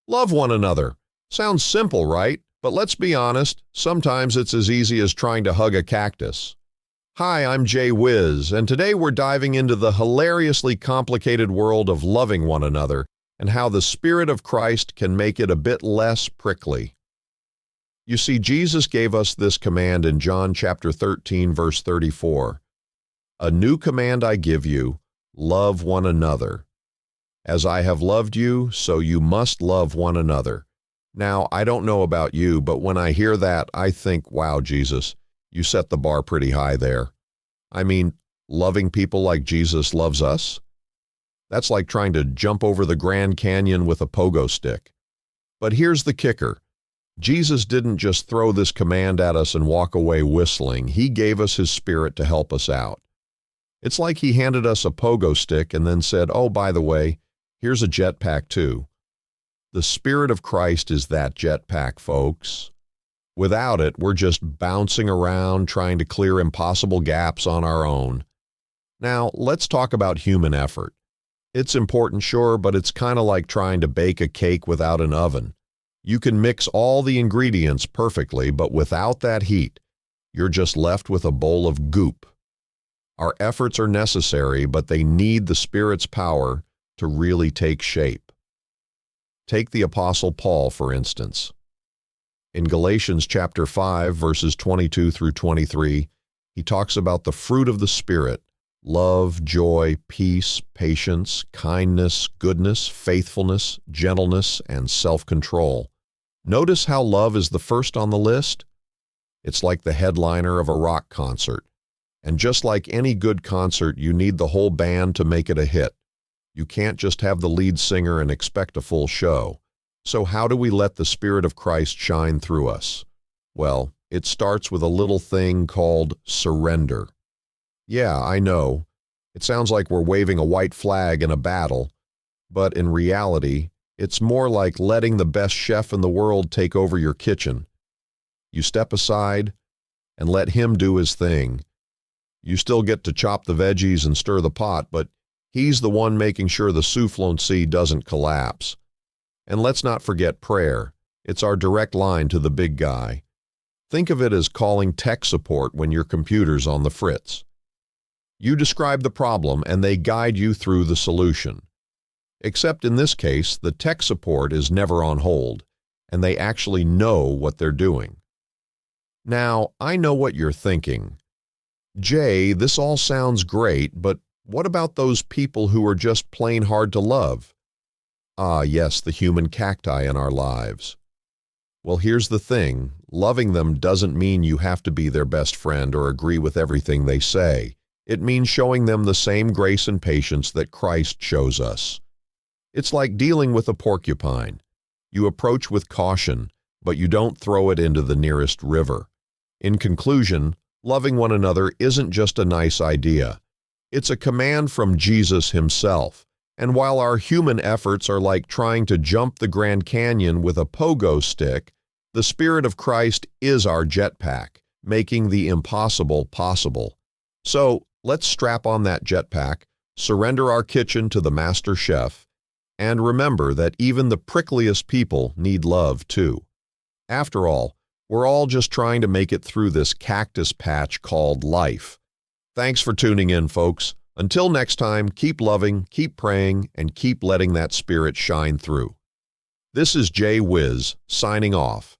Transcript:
Love one another. Sounds simple, right? But let's be honest, sometimes it's as easy as trying to hug a cactus. Hi, I'm Jay Whiz, and today we're diving into the hilariously complicated world of loving one another and how the Spirit of Christ can make it a bit less prickly. You see, Jesus gave us this command in John chapter 13, verse 34. A new command I give you, love one another. As I have loved you, so you must love one another. Now, I don't know about you, but when I hear that, I think, wow, Jesus, you set the bar pretty high there. I mean, loving people like Jesus loves us? That's like trying to jump over the Grand Canyon with a pogo stick. But here's the kicker. Jesus didn't just throw this command at us and walk away whistling. He gave us His Spirit to help us out. It's like He handed us a pogo stick and then said, oh, by the way, here's a jetpack too. The Spirit of Christ is that jetpack, folks. Without it, we're just bouncing around trying to clear impossible gaps on our own. Now, let's talk about human effort. It's important, sure, but it's kind of like trying to bake a cake without an oven. You can mix all the ingredients perfectly, but without that heat, you're just left with a bowl of goop. Our efforts are necessary, but they need the Spirit's power to really take shape. Take the Apostle Paul, for instance. In Galatians chapter 5, verses 22 through 23, he talks about the fruit of the Spirit: love, joy, peace, patience, kindness, goodness, faithfulness, gentleness, and self-control. Notice how love is the first on the list? It's like the headliner of a rock concert. And just like any good concert, you need the whole band to make it a hit. You can't just have the lead singer and expect a full show. So how do we let the Spirit of Christ shine through us? Well, it starts with a little thing called surrender. Yeah, I know. It sounds like we're waving a white flag in a battle, but in reality, it's more like letting the best chef in the world take over your kitchen. You step aside and let him do his thing. You still get to chop the veggies and stir the pot, but he's the one making sure the souffloncy doesn't collapse. And let's not forget prayer. It's our direct line to the big guy. Think of it as calling tech support when your computer's on the fritz. You describe the problem and they guide you through the solution. Except in this case, the tech support is never on hold, and they actually know what they're doing. Now, I know what you're thinking. Jay, this all sounds great, but what about those people who are just plain hard to love? Ah, yes, the human cacti in our lives. Well, here's the thing. Loving them doesn't mean you have to be their best friend or agree with everything they say. It means showing them the same grace and patience that Christ shows us. It's like dealing with a porcupine. You approach with caution, but you don't throw it into the nearest river. In conclusion, loving one another isn't just a nice idea. It's a command from Jesus Himself. And while our human efforts are like trying to jump the Grand Canyon with a pogo stick, the Spirit of Christ is our jetpack, making the impossible possible. So, let's strap on that jetpack, surrender our kitchen to the master chef, and remember that even the prickliest people need love too. After all, we're all just trying to make it through this cactus patch called life. Thanks for tuning in, folks. Until next time, keep loving, keep praying, and keep letting that Spirit shine through. This is Jay Whiz, signing off.